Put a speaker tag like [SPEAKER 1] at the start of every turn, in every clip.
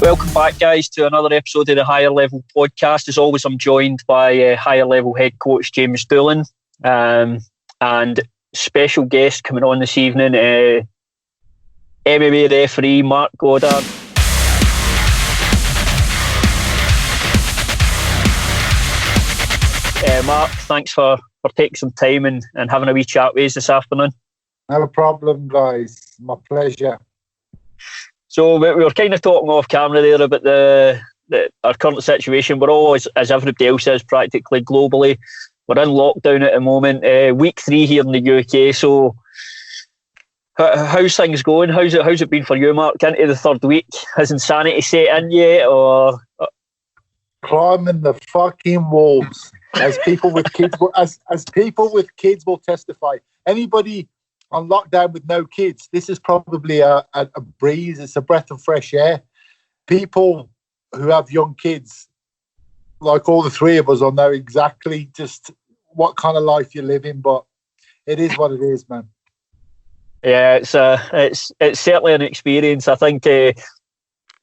[SPEAKER 1] Welcome back, guys, to another episode of the Higher Level podcast. As always, I'm joined by Higher Level head coach James Doolan, and special guest coming on this evening, MMA referee Marc Goddard. Mark, thanks for taking some time and having a wee chat with us this afternoon.
[SPEAKER 2] No problem, guys. My pleasure.
[SPEAKER 1] So we were kind of talking off camera there about our current situation. We're all, as everybody else is, practically globally. We're in lockdown at the moment. Week 3 here in the UK. So how's things going? How's it been for you, Mark? Into the third week? Has insanity set in yet, or
[SPEAKER 2] climbing the fucking walls? As people with kids, as people with kids will testify. Anybody on lockdown with no kids, this is probably a breeze. It's a breath of fresh air. People who have young kids, like all the three of us, will know exactly just what kind of life you're living. But it is what it is, man.
[SPEAKER 1] Yeah, it's certainly an experience. I think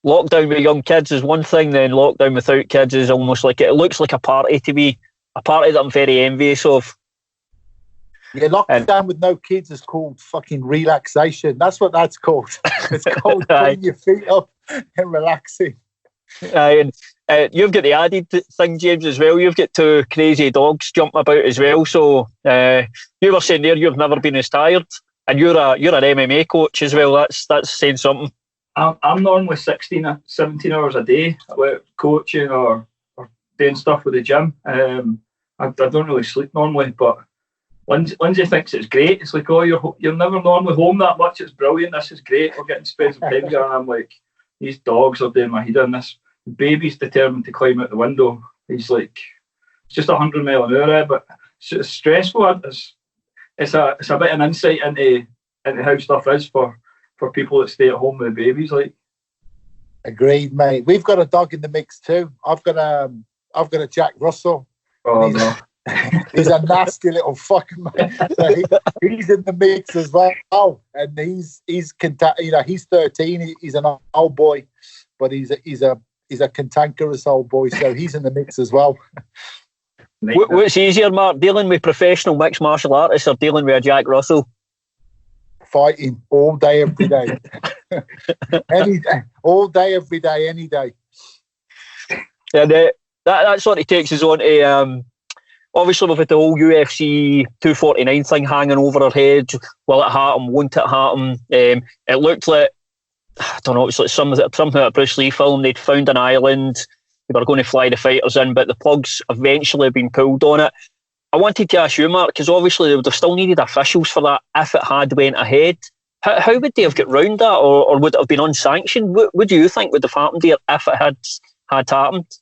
[SPEAKER 1] lockdown with young kids is one thing. Then lockdown without kids is almost like it looks like a party to me. A party that I'm very envious of.
[SPEAKER 2] Yeah, lockdown with no kids is called fucking relaxation. That's what that's called. It's called putting your feet up and relaxing.
[SPEAKER 1] And you've got the added thing, James, as well. You've got 2 crazy dogs jumping about as well. So you were saying there you've never been as tired, and you're an MMA coach as well. That's saying something.
[SPEAKER 3] I'm normally 16, 17 hours a day about coaching or doing stuff with the gym. I don't really sleep normally, but Lindsay thinks it's great. It's like, oh, you're never normally home that much. It's brilliant. This is great. We're getting to spend some time together. And I'm like, these dogs are doing my head in. This baby's determined to climb out the window. He's like, it's just 100 mile an hour, but it's stressful. It's a bit of an insight into how stuff is for people that stay at home with the babies. Like,
[SPEAKER 2] agreed, mate. We've got a dog in the mix too. I've got a Jack Russell.
[SPEAKER 3] Oh no.
[SPEAKER 2] He's a nasty little fucking man. So he's in the mix as well, and he's 13. He's an old boy, but he's a cantankerous old boy. So he's in the mix as well.
[SPEAKER 1] What's easier, Mark, dealing with professional mixed martial artists or dealing with a Jack Russell?
[SPEAKER 2] Fighting all day, every day, any day, all day, every day, any day.
[SPEAKER 1] And that sort of takes us on to. Obviously, we've had the whole UFC 249 thing hanging over our heads. Will it happen? Won't it happen? It looked like, I don't know, it was like something like a Bruce Lee film. They'd found an island. They were going to fly the fighters in, but the plugs eventually have been pulled on it. I wanted to ask you, Mark, because obviously they would have still needed officials for that if it had went ahead. How would they have got round that, or would it have been unsanctioned? What do you think would have happened there if it had happened?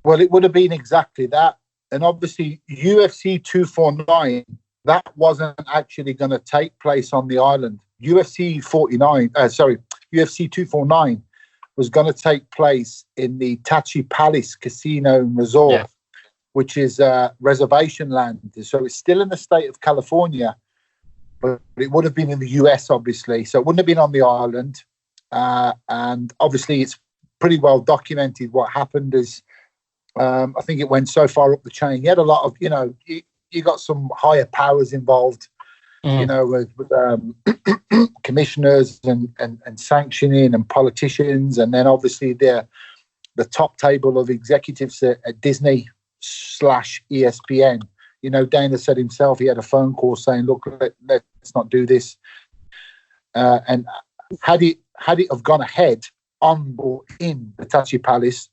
[SPEAKER 2] Well, it would have been exactly that. And obviously, UFC 249, that wasn't actually going to take place on the island. UFC 249 was going to take place in the Tachi Palace Casino and Resort, which is reservation land. So it's still in the state of California, but it would have been in the US, obviously. So it wouldn't have been on the island. And obviously, it's pretty well documented what happened is, I think it went so far up the chain. You had a lot of, you got some higher powers involved, with commissioners and sanctioning and politicians. And then obviously the top table of executives at Disney /ESPN. Dana said himself, he had a phone call saying, look, let's not do this. And had it have gone ahead on or in the Tachi Palace,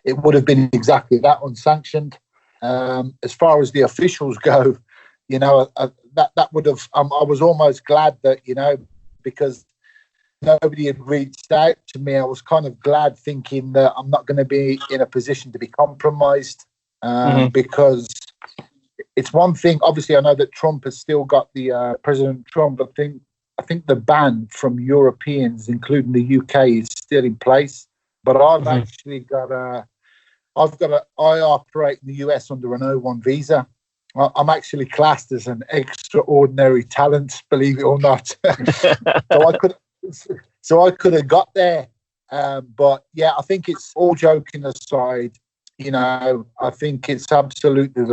[SPEAKER 2] it would have been exactly that, unsanctioned. As far as the officials go, that would have. I was almost glad that because nobody had reached out to me. I was kind of glad, thinking that I'm not going to be in a position to be compromised because it's one thing. Obviously, I know that Trump has still got the President Trump. I think the ban from Europeans, including the UK, is still in place. But I've actually got I operate in the US under an O1 visa. I'm actually classed as an extraordinary talent, believe it or not. So I could have got there But yeah, I think it's all joking aside. I think it's absolutely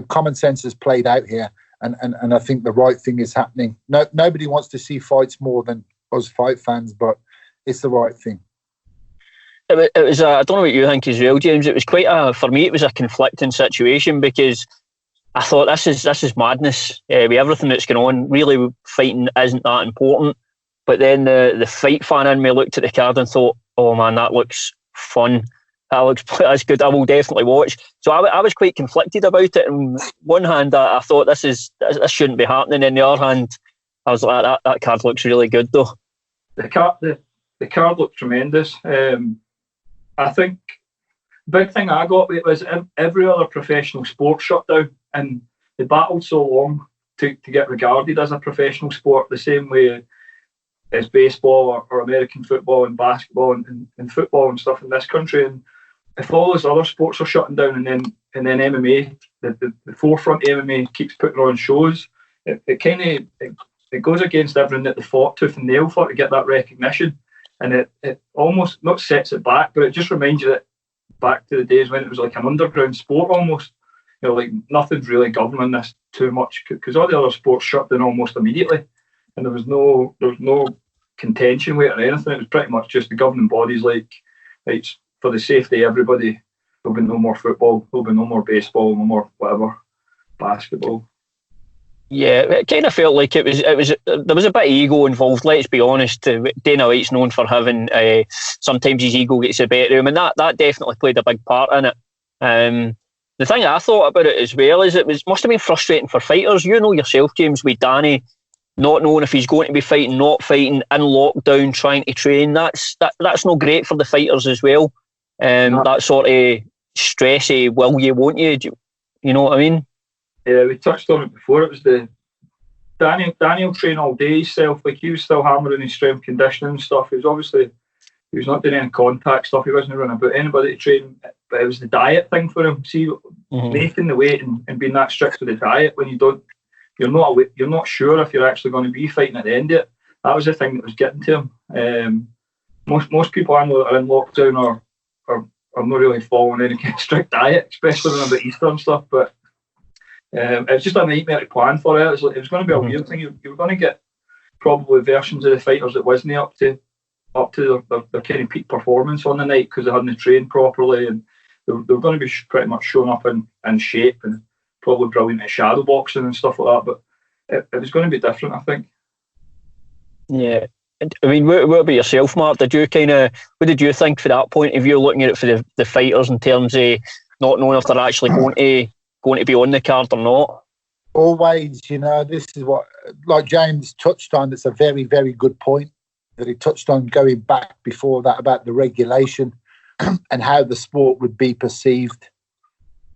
[SPEAKER 2] common sense has played out here, and I think the right thing is happening. Nobody wants to see fights more than us fight fans, but it's the right thing.
[SPEAKER 1] It was I don't know what you think as well, James. It was for me, it was a conflicting situation because I thought this is madness. With everything that's going on, really fighting isn't that important. But then the fight fan in me looked at the card and thought, oh man, that looks fun. That's good. I will definitely watch. So I was quite conflicted about it. On one hand, I thought this shouldn't be happening. On the other hand, I was like, that card looks really good though.
[SPEAKER 3] The card looked tremendous. I think the big thing I got with it was every other professional sport shut down, and they battled so long to get regarded as a professional sport, the same way as baseball or American football and basketball and football and stuff in this country. And if all those other sports are shutting down, and then MMA, the forefront MMA keeps putting on shows, it kind of goes against everything that they fought tooth and nail for to get that recognition, and it almost not sets it back, but it just reminds you that back to the days when it was like an underground sport almost. Like nothing's really governing this too much because all the other sports shut down almost immediately, and there was no contention with it or anything. It was pretty much just the governing bodies like for the safety of everybody, there'll be no more football, there'll be no more baseball, no more whatever, basketball.
[SPEAKER 1] Yeah, it kind of felt like it was there was a bit of ego involved, let's be honest. Dana White's known for having sometimes his ego gets the better of him, and that definitely played a big part in it. The thing I thought about it as well is must have been frustrating for fighters. You know yourself, James, with Danny not knowing if he's going to be fighting, not fighting, in lockdown, trying to train. That's not great for the fighters as well. That sort of stressy, will you, won't you? You know what I mean?
[SPEAKER 3] Yeah, we touched on it before. It was the Daniel train all day himself. Like he was still hammering his strength conditioning and stuff. He was not doing any contact stuff. He wasn't running about anybody to train. But it was the diet thing for him. See, making the weight and being that strict with the diet when you're not sure if you're actually going to be fighting at the end of it. That was the thing that was getting to him. Most people I know that are in lockdown are not really following any kind of strict diet, especially when about Easter and stuff. But it was just a nightmare to plan for it. It was going to be a weird thing. You were going to get probably versions of the fighters that wasn't up to their kind of peak performance on the night because they hadn't trained properly, and they were going to be pretty much showing up in shape and probably brilliant at shadow boxing and stuff like that. But it was going to be different, I think. Yeah.
[SPEAKER 1] I mean, what about yourself, Mark? What did you think for that point of view, looking at it for the fighters in terms of not knowing if they're actually going to be on the card or not?
[SPEAKER 2] Always, this is what, like James touched on, it's a very, very good point that he touched on going back before that about the regulation and how the sport would be perceived,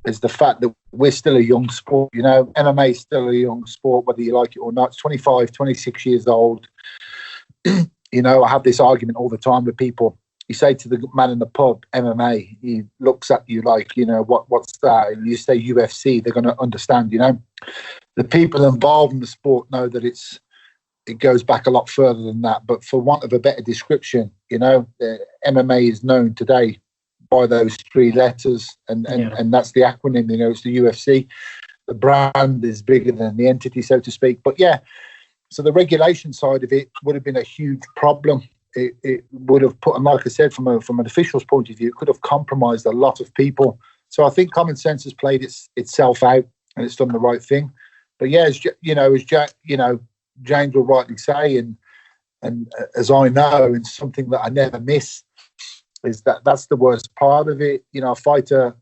[SPEAKER 2] is the fact that we're still a young sport. MMA is still a young sport, whether you like it or not. It's 25, 26 years old. I have this argument all the time with people. You say to the man in the pub, MMA, he looks at you like, what's that? And you say UFC, they're going to understand, The people involved in the sport know that it goes back a lot further than that. But for want of a better description, the MMA is known today by those three letters, and that's the acronym. It's the UFC. The brand is bigger than the entity, so to speak. But yeah, so the regulation side of it would have been a huge problem. It would have put, and like I said, from an official's point of view, it could have compromised a lot of people. So I think common sense has played itself out, and it's done the right thing. But yeah, as James will rightly say, and as I know, and something that I never miss, is that's the worst part of it. A fighter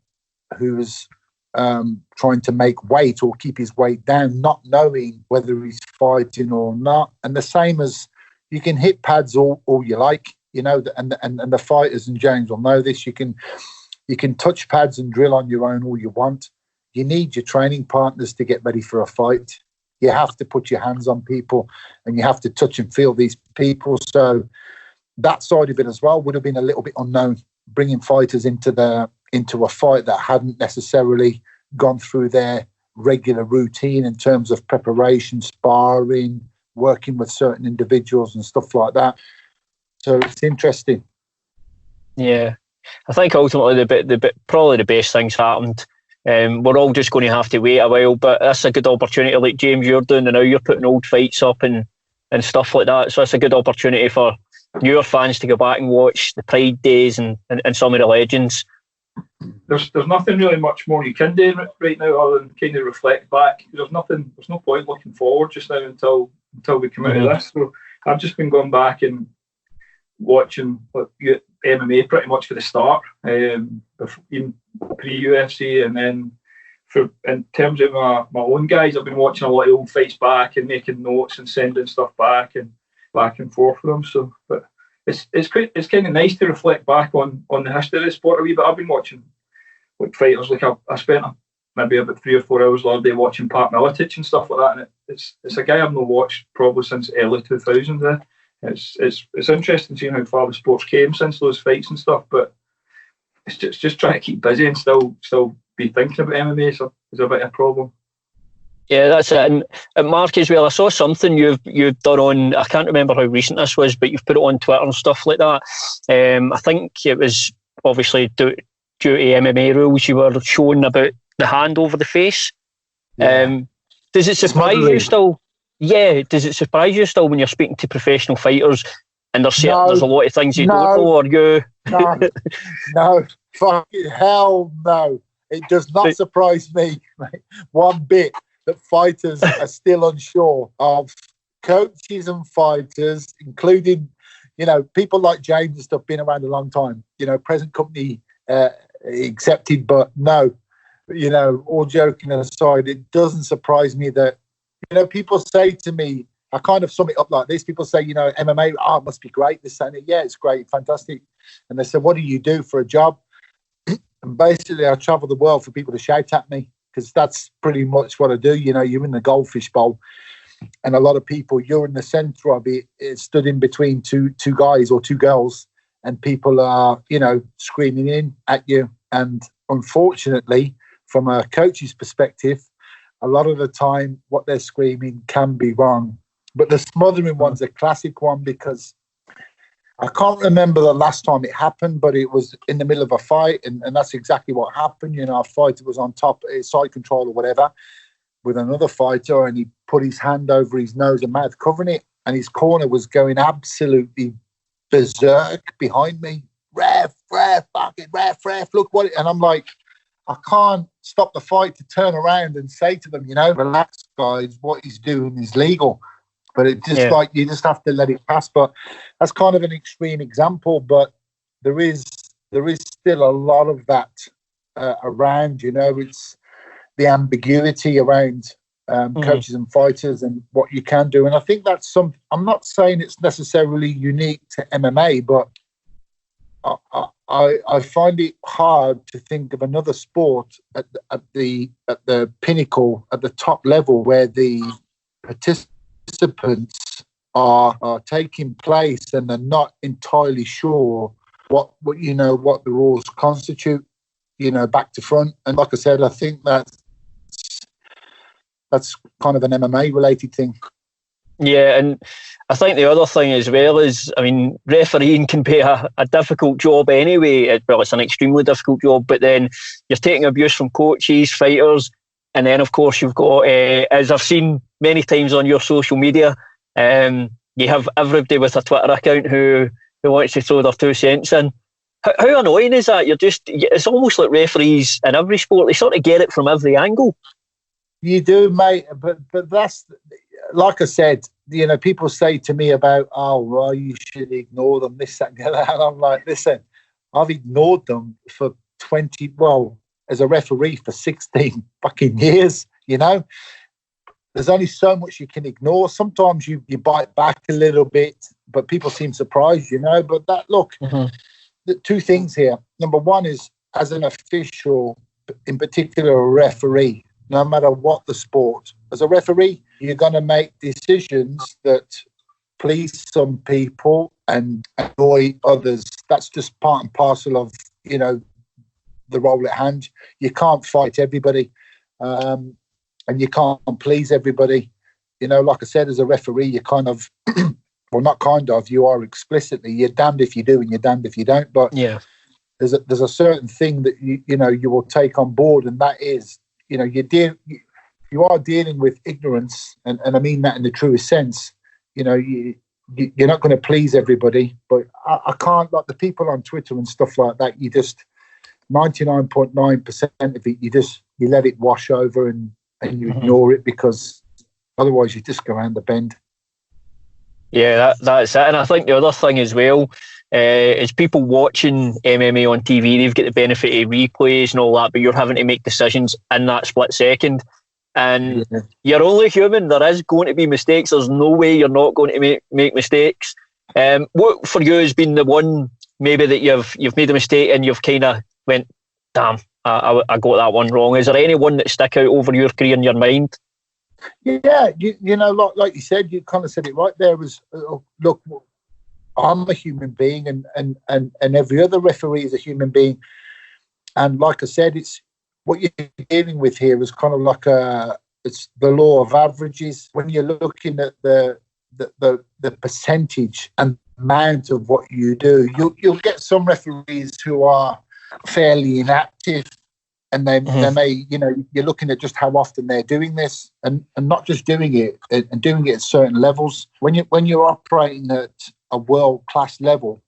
[SPEAKER 2] who's trying to make weight or keep his weight down, not knowing whether he's fighting or not. And the same as you can hit pads all you like, and the fighters, and James will know this, you can touch pads and drill on your own all you want. You need your training partners to get ready for a fight. You have to put your hands on people, and you have to touch and feel these people. So that side of it as well would have been a little bit unknown, bringing fighters into a fight that hadn't necessarily gone through their regular routine in terms of preparation, sparring, working with certain individuals and stuff like that. So it's interesting.
[SPEAKER 1] Yeah, I think ultimately probably the best things happened. We're all just going to have to wait a while, but that's a good opportunity. Like James, you're doing now. You're putting old fights up and stuff like that. So it's a good opportunity for your fans to go back and watch the Pride days and some of the legends.
[SPEAKER 3] There's nothing really much more you can do right now other than kind of reflect back. There's no point looking forward just now until we come out of this. So I've just been going back and watching MMA pretty much for the start, even pre-UFC, and then in terms of my own guys, I've been watching a lot of old fights back and making notes and sending stuff back and forth with them. So, but it's kind of nice to reflect back on the history of the sport a wee bit. I've been watching like fighters, like I spent maybe about 3 or 4 hours the other day watching Pat Miletich and stuff like that, and it's a guy I've not watched probably since early 2000s. It's interesting seeing how far the sport's came since those fights and stuff, but it's just trying to keep busy and still be thinking about MMA is a bit of a problem.
[SPEAKER 1] Yeah, that's it. And Mark as well, I saw something you've done on, I can't remember how recent this was, but you've put it on Twitter and stuff like that. I think it was obviously due to MMA rules, you were showing about the hand over the face. Yeah. Does it surprise you still? Yeah, does it surprise you still when you're speaking to professional fighters and there's a lot of things you don't know, or you?
[SPEAKER 2] No, fucking hell no. It does not surprise me, mate, one bit, that fighters are still unsure of coaches and fighters, including, people like James and stuff, been around a long time, present company accepted, but no, all joking aside, it doesn't surprise me that, people say to me, I kind of sum it up like this. People say, MMA, it must be great. This and it. Yeah, it's great, fantastic. And they say, what do you do for a job? And basically, I travel the world for people to shout at me, because that's pretty much what I do. You're in the goldfish bowl, and a lot of people, you're in the centre of it. It's stood in between two guys or two girls, and people are, screaming in at you. And unfortunately, from a coach's perspective, a lot of the time, what they're screaming can be wrong. But the smothering one's a classic one, because I can't remember the last time it happened, but it was in the middle of a fight, and that's exactly what happened. A fighter was on top, side control or whatever, with another fighter, and he put his hand over his nose and mouth, covering it, and his corner was going absolutely berserk behind me. Ref, look what it... And I'm like, I can't stop the fight to turn around and say to them, relax, guys, what he's doing is legal. But it's just like, you just have to let it pass. But that's kind of an extreme example, but there is still a lot of that around, it's the ambiguity around coaches and fighters and what you can do. And I think that's I'm not saying it's necessarily unique to MMA, but I find it hard to think of another sport at the pinnacle, at the top level, where the participants are taking place and they're not entirely sure what the rules constitute, back to front. And like I said, I think that's kind of an MMA related thing.
[SPEAKER 1] Yeah, and I think the other thing as well is, refereeing can be a difficult job anyway. It's an extremely difficult job, but then you're taking abuse from coaches, fighters, and then of course you've got, as I've seen many times on your social media, you have everybody with a Twitter account who wants to throw their 2 cents in. How annoying is that? It's almost like referees in every sport, they sort of get it from every angle.
[SPEAKER 2] You do, mate, but that's... Like I said, people say to me about, you should ignore them, this, that, and the other. And I'm like, listen, I've ignored them for as a referee for 16 fucking years, There's only so much you can ignore. Sometimes you bite back a little bit, but people seem surprised, But the 2 things here. Number one is, as an official, in particular a referee, no matter what the sport, as a referee, you're going to make decisions that please some people and annoy others. That's just part and parcel of, the role at hand. You can't fight everybody, and you can't please everybody. Like I said, as a referee, you kind of well, not kind of, you are explicitly, you're damned if you do and you're damned if you don't. But
[SPEAKER 1] yeah,
[SPEAKER 2] there's a certain thing that you will take on board, and that is, you are dealing with ignorance, and I mean that in the truest sense. You're not going to please everybody, but I can't, like the people on Twitter and stuff like that, you just 99.9% of it, you let it wash over and you ignore it, because otherwise you just go around the bend.
[SPEAKER 1] Yeah, that's it. And I think the other thing as well is people watching MMA on TV, they've got the benefit of replays and all that, but you're having to make decisions in that split second. And you're only human. There is going to be mistakes. There's no way you're not going to make mistakes. What for you has been the one maybe that you've made a mistake and you've kind of went, damn, I got that one wrong? Is there any one that stick out over your career in your mind?
[SPEAKER 2] Yeah, like you said, you kind of said it right there. Was look, I'm a human being, and every other referee is a human being, and like I said, it's what you're dealing with here is kind of like it's the law of averages. When you're looking at the percentage and amount of what you do, you'll get some referees who are fairly inactive, and they may, you're looking at just how often they're doing this, and not just doing it, and doing it at certain levels. When you're operating at a world class level,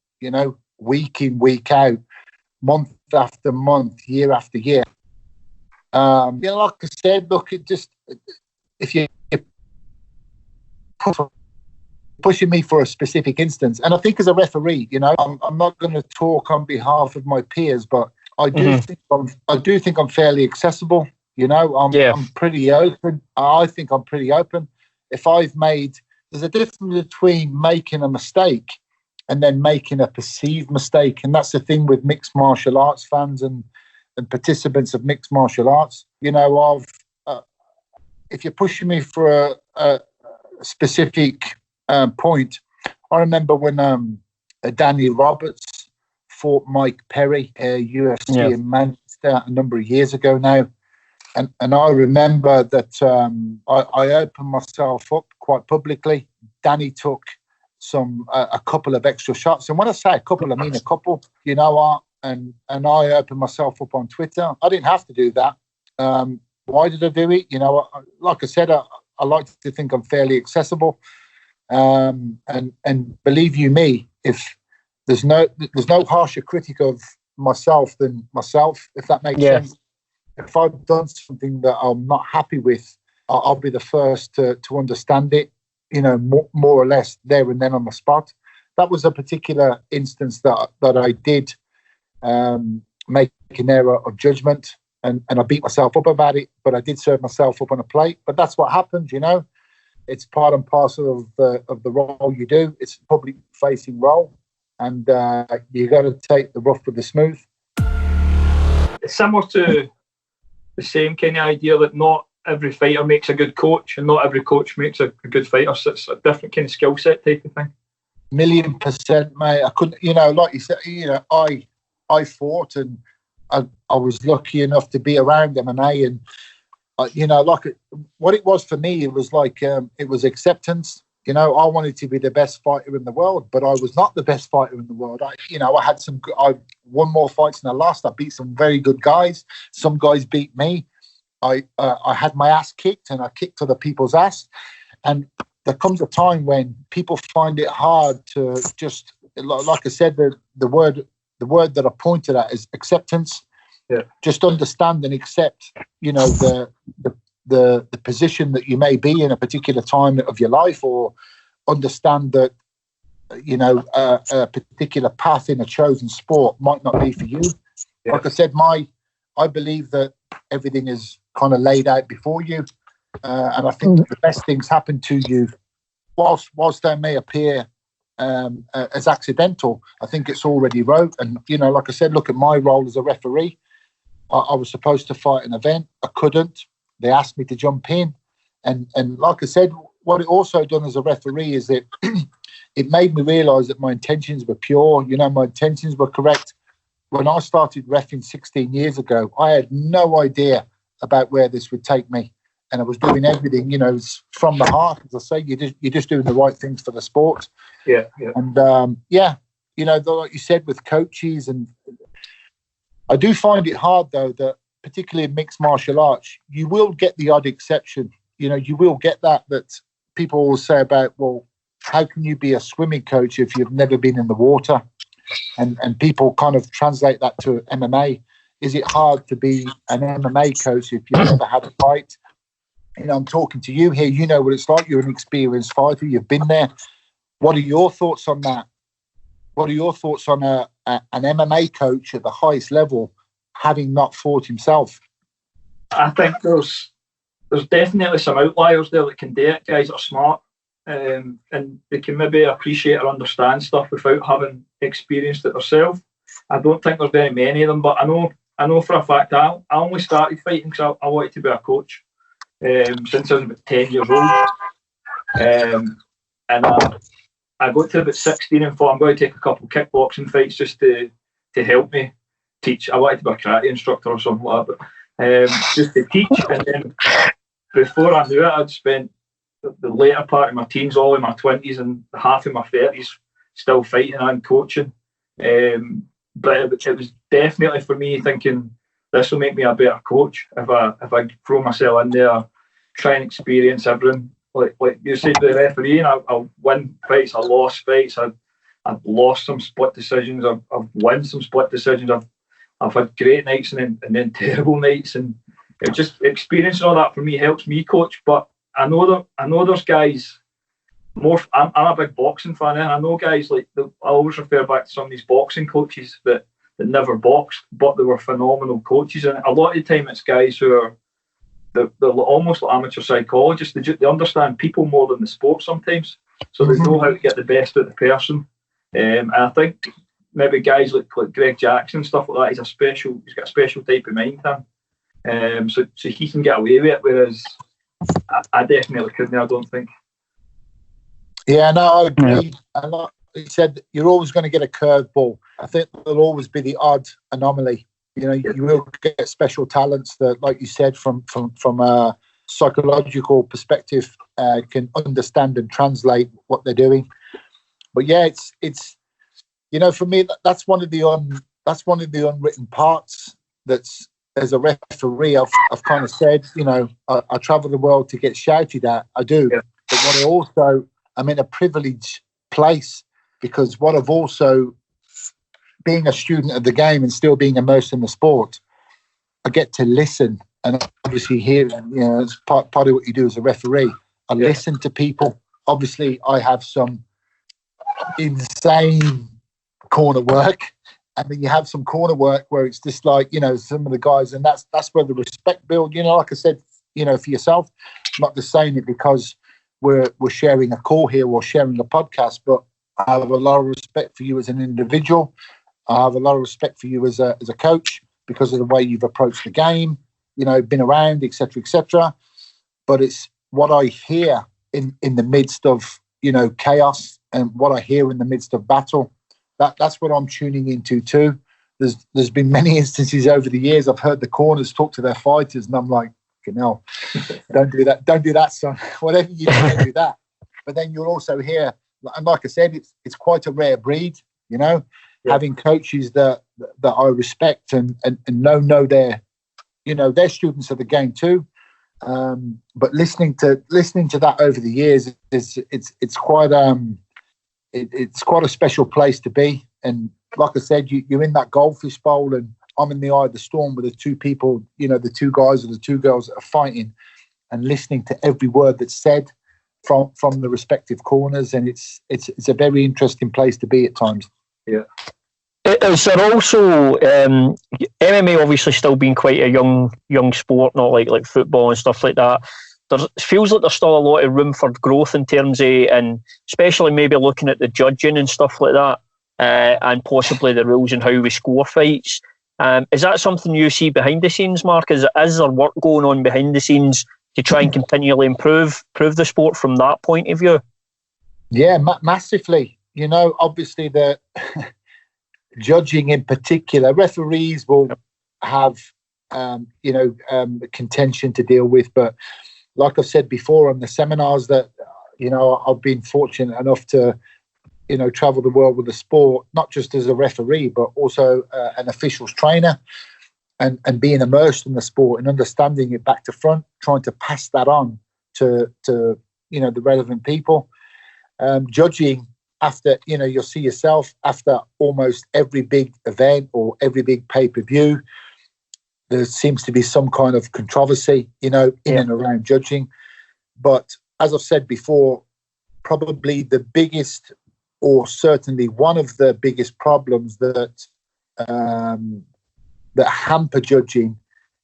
[SPEAKER 2] week in, week out, month after month, year after year. Like I said, look, if you're pushing me for a specific instance, and I think as a referee, I'm not going to talk on behalf of my peers, but I do think I'm fairly accessible. I'm pretty open. I think I'm pretty open. There's a difference between making a mistake and then making a perceived mistake, and that's the thing with mixed martial arts fans and participants of mixed martial arts. If you're pushing me for a specific point, I remember when Danny Roberts fought Mike Perry, UFC in Manchester, a number of years ago now, and I remember that I opened myself up quite publicly. Danny took a couple of extra shots, and when I say a couple, I mean a couple. And I opened myself up on Twitter. I didn't have to do that. Why did I do it? Like I said, I like to think I'm fairly accessible. And believe you me, if there's no harsher critic of myself than myself, if that makes sense. If I've done something that I'm not happy with, I'll be the first to understand it, more or less there and then on the spot. That was a particular instance that I did make an error of judgment, and I beat myself up about it, but I did serve myself up on a plate. But that's what happens, it's part and parcel of the role you do. It's a public facing role, and you got to take the rough with the smooth.
[SPEAKER 3] It's similar to the same kind of idea that not every fighter makes a good coach, and not every coach makes a good fighter. So it's a different kind of skill set type of thing.
[SPEAKER 2] 1,000,000%, mate. I couldn't, like you said, I fought, and I was lucky enough to be around MMA, and what it was for me, it was like it was acceptance. I wanted to be the best fighter in the world, but I was not the best fighter in the world. I won more fights than I lost. I beat some very good guys. Some guys beat me. I had my ass kicked, and I kicked other people's ass. And there comes a time when people find it hard to just, like I said, the word that I pointed at is acceptance. Yeah. Just understand and accept, the position that you may be in a particular time of your life, or understand that, a particular path in a chosen sport might not be for you. Yeah. Like I said, I believe that everything is kind of laid out before you, and I think the best things happen to you, whilst they may appear as accidental. I think it's already wrote. And like I said, look at my role as a referee. I was supposed to fight an event. I couldn't. They asked me to jump in, and like I said, what it also done as a referee is that it made me realise that my intentions were pure. My intentions were correct. When I started reffing 16 years ago, I had no idea about where this would take me. and I was doing everything, it's from the heart. As I say, you're just doing the right things for the sport.
[SPEAKER 3] Yeah.
[SPEAKER 2] And like you said, with coaches, and I do find it hard though that particularly in mixed martial arts, you will get the odd exception. You will get that people will say about, well, how can you be a swimming coach if you've never been in the water? And people kind of translate that to MMA. Is it hard to be an MMA coach if you've never had a fight? I'm talking to you here. You know what it's like. You're an experienced fighter. You've been there. What are your thoughts on that? What are your thoughts on an MMA coach at the highest level having not fought himself?
[SPEAKER 3] I think there's definitely some outliers there that can do it, guys that are smart, and they can maybe appreciate or understand stuff without having experienced it themselves. I don't think there's very many of them, but I know for a fact I only started fighting because I wanted to be a coach since I was about 10 years old. And I got to about 16 and thought I'm going to take a couple of kickboxing fights just to help me teach. I wanted to be a karate instructor or something like that, but just to teach. And then before I knew it, I'd spent the later part of my teens, all in my 20s and half of my 30s still fighting and coaching. But it was definitely for me thinking this will make me a better coach if I throw myself in there, try and experience everything. Like you said, the refereeing, I'll win fights, I lost fights, I've lost some split decisions, I've won some split decisions, I've had great nights and then terrible nights, and it just experiencing all that for me helps me coach. But I know there's guys. I'm a big boxing fan, and I know guys I always refer back to some of these boxing coaches that never boxed, but they were phenomenal coaches. And a lot of the time, it's guys who are they're almost like amateur psychologists. They understand people more than the sport sometimes, so they know how to get the best out of the person. And I think maybe guys like Greg Jackson, stuff like that, he's got a special type of mind to him. So he can get away with it, whereas I definitely couldn't. I don't think.
[SPEAKER 2] Yeah, no, I agree. And like you said, you're always going to get a curveball. I think there'll always be the odd anomaly. You will get special talents that, like you said, from a psychological perspective, can understand and translate what they're doing. But yeah, it's for me, that's one of the unwritten parts. That's, as a referee, I've kind of said, I travel the world to get shouted at. I do, but what I'm in a privileged place, because what I've also, being a student of the game and still being immersed in the sport, I get to listen and obviously hear, it's part of what you do as a referee. I listen to people. Obviously, I have some insane corner work, and then you have some corner work where it's just like, some of the guys, and that's where the respect build, like I said, for yourself, not just saying it because we're sharing a call here or sharing a podcast, but I have a lot of respect for you as an individual. I have a lot of respect for you as a coach because of the way you've approached the game, been around, etc., etc. But it's what I hear in the midst of, chaos, and what I hear in the midst of battle. That's what I'm tuning into too. There's been many instances over the years I've heard the corners talk to their fighters, and I'm like, no, don't do that, son. Whatever you do, don't do that. But then you'll also hear, and like I said, it's quite a rare breed, having coaches that I respect and know they're students of the game too. But listening to that over the years, it's quite a special place to be. And like I said, you're in that goldfish bowl, and I'm in the eye of the storm with the two people, the two guys or the two girls that are fighting, and listening to every word that's said from the respective corners. And it's a very interesting place to be at times.
[SPEAKER 1] Yeah. Is there also MMA obviously still being quite a young sport, not like football and stuff like that? It feels like there's still a lot of room for growth in terms of, and especially maybe looking at the judging and stuff like that, and possibly the rules and how we score fights. Is that something you see behind the scenes, Mark? Is there work going on behind the scenes to try and continually improve the sport from that point of view?
[SPEAKER 2] Yeah, massively. Obviously the judging in particular, referees will have contention to deal with, but like I've said before on the seminars that, I've been fortunate enough to, travel the world with the sport, not just as a referee, but also an officials trainer, and being immersed in the sport and understanding it back to front, trying to pass that on to the relevant people. Judging after, you'll see yourself after almost every big event or every big pay-per-view, there seems to be some kind of controversy, in and around judging. But as I've said before, probably the biggest, or certainly one of the biggest problems that hamper judging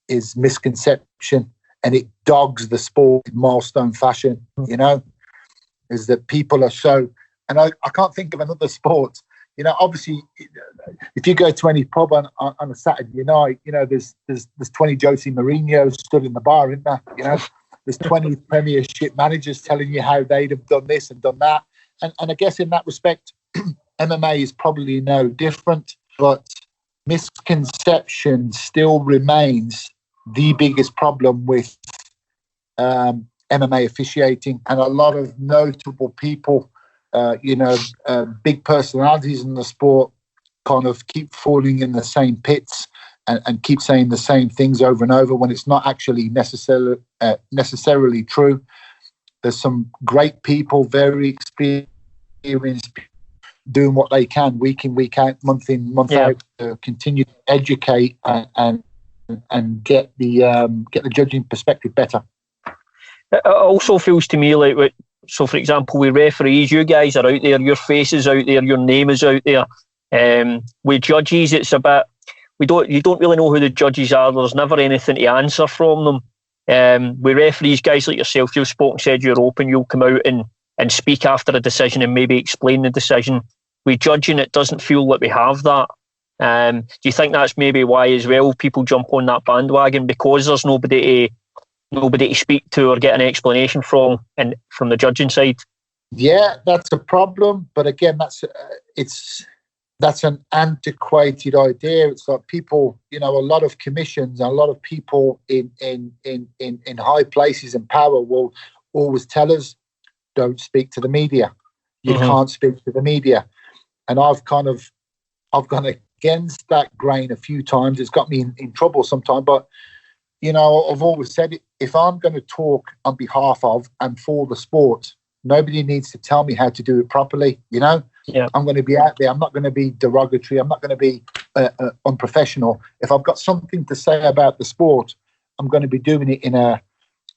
[SPEAKER 2] is misconception, and it dogs the sport in milestone fashion, is that people are so, and I can't think of another sport, obviously, if you go to any pub on a Saturday night, there's 20 Jose Mourinho stood in the bar, isn't there? There's 20 Premiership managers telling you how they'd have done this and done that. And I guess in that respect, MMA is probably no different, but misconception still remains the biggest problem with MMA officiating. And a lot of notable people, big personalities in the sport kind of keep falling in the same pits and keep saying the same things over and over when it's not actually necessarily true. There's some great people, very experienced, doing what they can week in, week out, month in, month out, to continue to educate and get the judging perspective better.
[SPEAKER 1] It also feels to me like, so for example, with referees, you guys are out there, your face is out there, your name is out there. With judges, it's a bit, you don't really know who the judges are. There's never anything to answer from them. With referees, guys like yourself, you've spoken, said you're open, you'll come out and speak after a decision and maybe explain the decision. With judging, it doesn't feel like we have that. Do you think that's maybe why as well people jump on that bandwagon, because there's nobody to speak to or get an explanation from the judging side?
[SPEAKER 2] Yeah, that's a problem. But again, that's an antiquated idea. It's like people, a lot of commissions, a lot of people in high places and power will always tell us, don't speak to the media. You can't speak to the media. And I've gone against that grain a few times. It's got me in trouble sometimes. But, I've always said it, if I'm going to talk on behalf of and for the sport, nobody needs to tell me how to do it properly, Yeah. I'm going to be out there. I'm not going to be derogatory. I'm not going to be unprofessional. If I've got something to say about the sport, I'm going to be doing it in a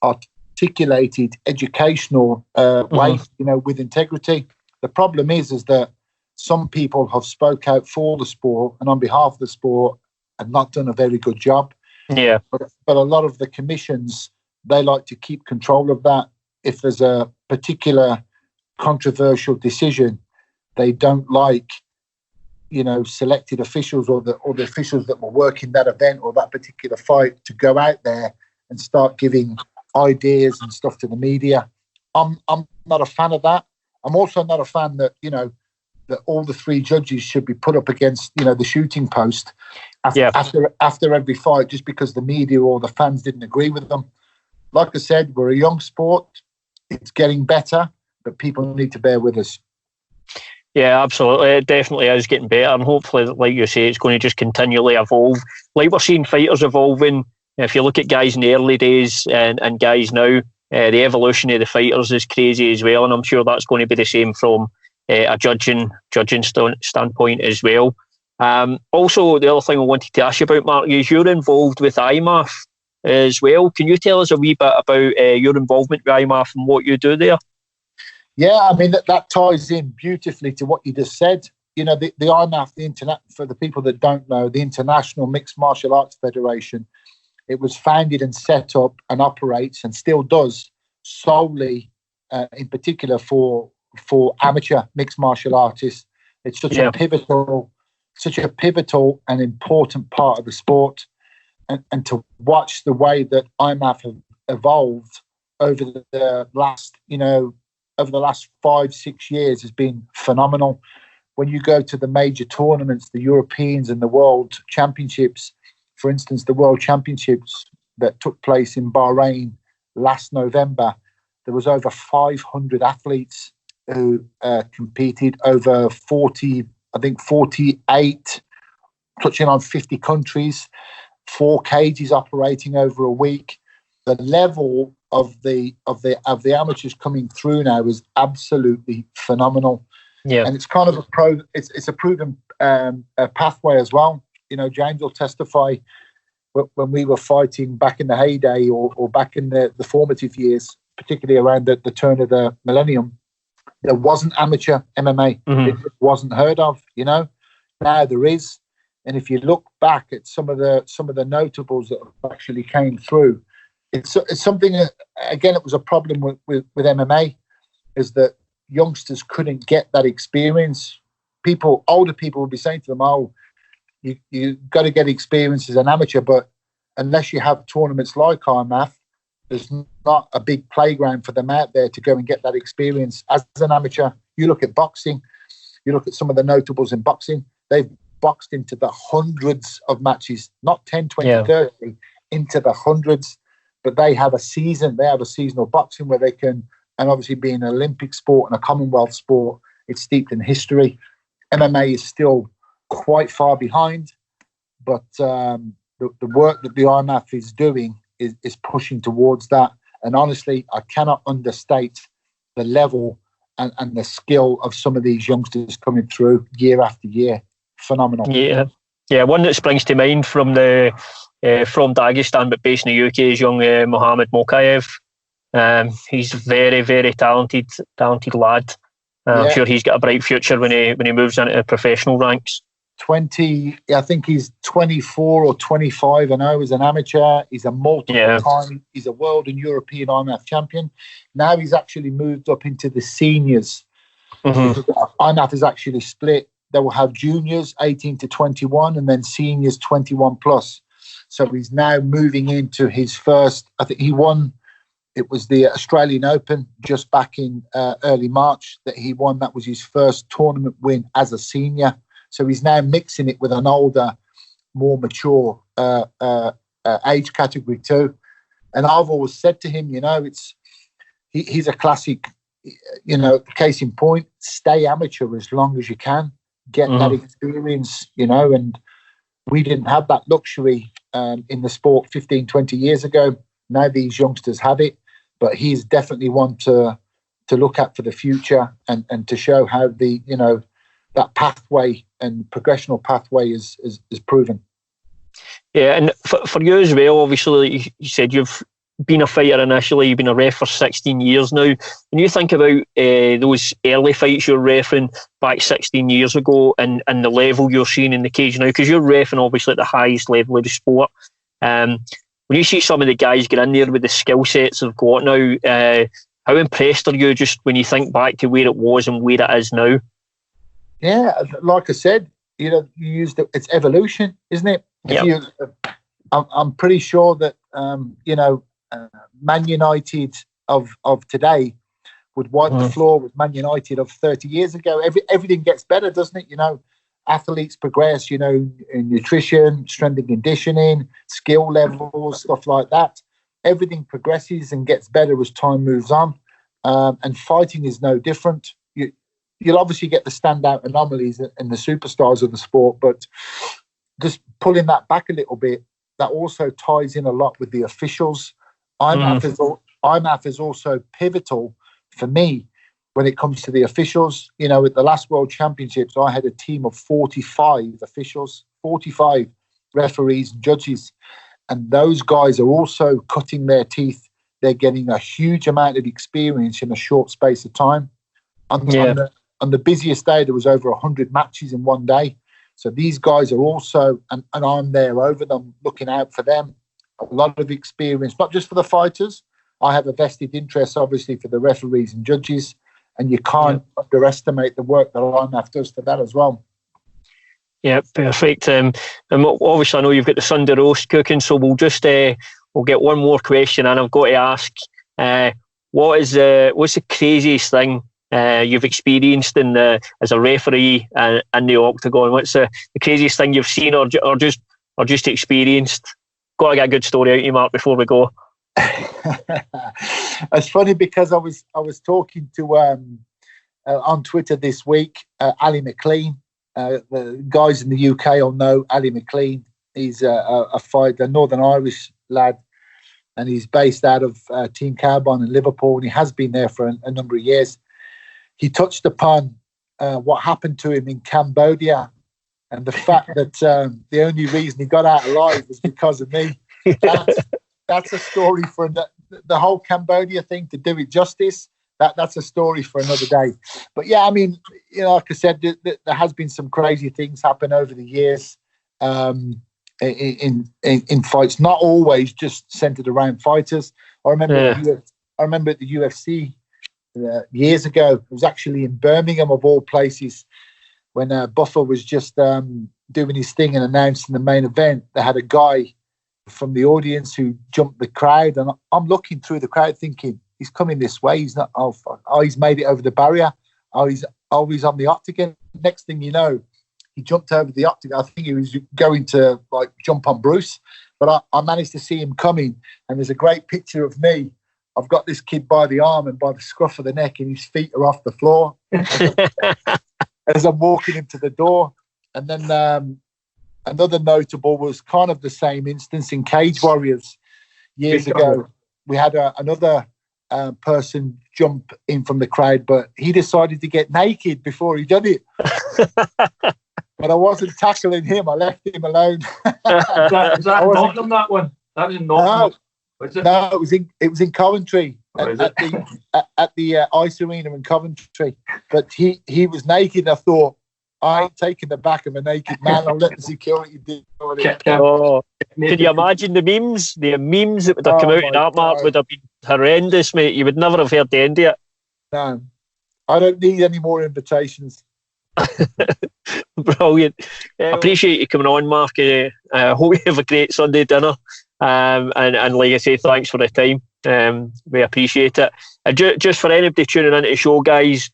[SPEAKER 2] articulated, educational way, with integrity. The problem is that some people have spoke out for the sport and on behalf of the sport and not done a very good job.
[SPEAKER 1] Yeah.
[SPEAKER 2] But a lot of the commissions, they like to keep control of that. If there's a particular controversial decision, they don't like, selected officials or the officials that were working that event or that particular fight to go out there and start giving ideas and stuff to the media. I'm not a fan of that. I'm also not a fan that, that all the three judges should be put up against, the shooting post after every fight, just because the media or the fans didn't agree with them. Like I said, we're a young sport. It's getting better, but people need to bear with us.
[SPEAKER 1] Yeah, absolutely. It definitely is getting better, and hopefully, like you say, it's going to just continually evolve. Like we're seeing fighters evolving. If you look at guys in the early days and guys now, the evolution of the fighters is crazy as well, and I'm sure that's going to be the same from a judging standpoint as well. Also, the other thing I wanted to ask you about, Mark, is you're involved with IMMAF as well. Can you tell us a wee bit about your involvement with IMMAF and what you do there?
[SPEAKER 2] Yeah, I mean, that ties in beautifully to what you just said. The IMMAF, for the people that don't know, the International Mixed Martial Arts Federation, it was founded and set up and operates and still does solely, in particular, for amateur mixed martial artists. It's such a pivotal and important part of the sport. And to watch the way that IMMAF have evolved over the last 5-6 years has been phenomenal. When you go to the major tournaments, the Europeans and the World Championships, for instance, the World Championships that took place in Bahrain last November, there was over 500 athletes who competed, over 48, touching on 50 countries, 4 cages operating over a week. The level of the amateurs coming through now is absolutely phenomenal.
[SPEAKER 1] Yeah,
[SPEAKER 2] and it's kind of it's a proven pathway as well. You know, James will testify, when we were fighting back in the heyday or back in the formative years, particularly around the turn of the millennium, there wasn't amateur MMA. It wasn't heard of, you know. Now there is. And if you look back at some of the notables that actually came through, it's something that, again, it was a problem with MMA, is that youngsters couldn't get that experience. Older people would be saying to them, "Oh, you got to get experience as an amateur," but unless you have tournaments like IMMAF, there's not a big playground for them out there to go and get that experience as an amateur. You look at boxing, you look at some of the notables in boxing, they've boxed into the hundreds of matches, not 10, 20, 30, into the hundreds, but they have a season, they have a seasonal boxing where they can, and obviously being an Olympic sport and a Commonwealth sport, it's steeped in history. MMA is still quite far behind, but the work that the IMMAF is doing is pushing towards that. And honestly, I cannot understate the level and the skill of some of these youngsters coming through year after year. Phenomenal. Yeah. One that springs to mind from
[SPEAKER 1] Dagestan but based in the UK is young Mohammed Mokayev. He's very, very talented lad. I'm sure he's got a bright future when he moves into the professional ranks.
[SPEAKER 2] I think he's 24 or 25. I know, as an amateur, he's a multiple time. He's a world and European IMMAF champion. Now he's actually moved up into the seniors. IMMAF is actually split. They will have juniors 18 to 21 and then seniors 21 plus. So he's now moving into his first, I think he won, it was the Australian Open just back in early March that he won. That was his first tournament win as a senior. So he's now mixing it with an older, more mature age category too. And I've always said to him, you know, he's a classic, you know, case in point, stay amateur as long as you can. Get that experience, you know, and we didn't have that luxury in the sport 15, 20 years ago. Now these youngsters have it, but he's definitely one to look at for the future and to show how that pathway and progressional pathway is proven.
[SPEAKER 1] Yeah, and for you as well, obviously, you said you've been a fighter initially, you've been a ref for 16 years now. When you think about those early fights you're reffing back 16 years ago and the level you're seeing in the cage now, because you're reffing obviously at the highest level of the sport, when you see some of the guys get in there with the skill sets they've got now, how impressed are you just when you think back to where it was and where it is now?
[SPEAKER 2] Yeah, like I said, you know, you used it's evolution, isn't it?
[SPEAKER 1] Yeah.
[SPEAKER 2] I'm pretty sure that Man United of today would wipe the floor with Man United of 30 years ago. Everything gets better, doesn't it? You know, athletes progress, you know, in nutrition, strength and conditioning, skill levels, stuff like that. Everything progresses and gets better as time moves on. And fighting is no different. You'll obviously get the standout anomalies and the superstars of the sport, but just pulling that back a little bit, that also ties in a lot with the officials. IMMAF is also pivotal for me when it comes to the officials. You know, at the last World Championships, I had a team of 45 officials, 45 referees and judges, and those guys are also cutting their teeth. They're getting a huge amount of experience in a short space of time. On the busiest day, there was over 100 matches in one day. So these guys are also, and I'm there over them, looking out for them. A lot of experience, not just for the fighters. I have a vested interest, obviously, for the referees and judges, and you can't underestimate the work that IMMAF does for that as well.
[SPEAKER 1] Yeah, perfect. And obviously, I know you've got the Sunday roast cooking, so we'll just we'll get one more question, and I've got to ask, what's the craziest thing you've experienced as a referee in the octagon? What's the craziest thing you've seen or just experienced? Got to get a good story out of you, Mark, before we go.
[SPEAKER 2] It's funny because I was talking to on Twitter this week, Ali McLean. The guys in the UK will know Ali McLean. He's a fighter, a Northern Irish lad, and he's based out of Team Carbon in Liverpool, and he has been there for a number of years. He touched upon what happened to him in Cambodia, and the fact that the only reason he got out alive was because of me. That's a story for the whole Cambodia thing, to do it justice. That's a story for another day. But yeah, I mean, like I said, there has been some crazy things happen over the years in fights, not always just centered around fighters. I remember at the UFC years ago. It was actually in Birmingham, of all places, when Buffer was just doing his thing and announcing the main event. They had a guy from the audience who jumped the crowd, and I'm looking through the crowd thinking, he's coming this way. He's not. Oh, fuck. Oh, he's made it over the barrier. He's on the octagon. Next thing you know, he jumped over the octagon. I think he was going to like jump on Bruce, but I managed to see him coming. And there's a great picture of me. I've got this kid by the arm and by the scruff of the neck, and his feet are off the floor as I'm walking him to the door. And then another notable was kind of the same instance in Cage Warriors years ago. We had another person jump in from the crowd, but he decided to get naked before he done it. But I wasn't tackling him. I left him alone.
[SPEAKER 3] Is that in Nottingham, that one? That was in Nottingham.
[SPEAKER 2] No, it was in Coventry at the Ice Arena in Coventry. But he was naked. I thought, I ain't taking the back of a naked man. I'll let the security do it.
[SPEAKER 1] Oh, can you imagine the memes? The memes that would have come out in that, Mark, would have been horrendous, mate. You would never have heard the end of it.
[SPEAKER 2] No, I don't need any more invitations.
[SPEAKER 1] Brilliant. Appreciate you coming on, Mark. Hope you have a great Sunday dinner. And like I say, thanks for the time. We appreciate it. Just for anybody tuning into the show, guys,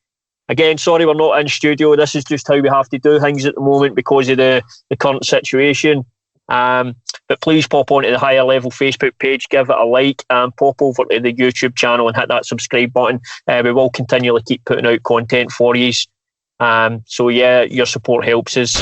[SPEAKER 1] again, sorry we're not in studio. This is just how we have to do things at the moment because of the current situation. But please pop onto the Higher Level Facebook page, give it a like, and pop over to the YouTube channel and hit that subscribe button. We will continually keep putting out content for you. So yeah, your support helps us.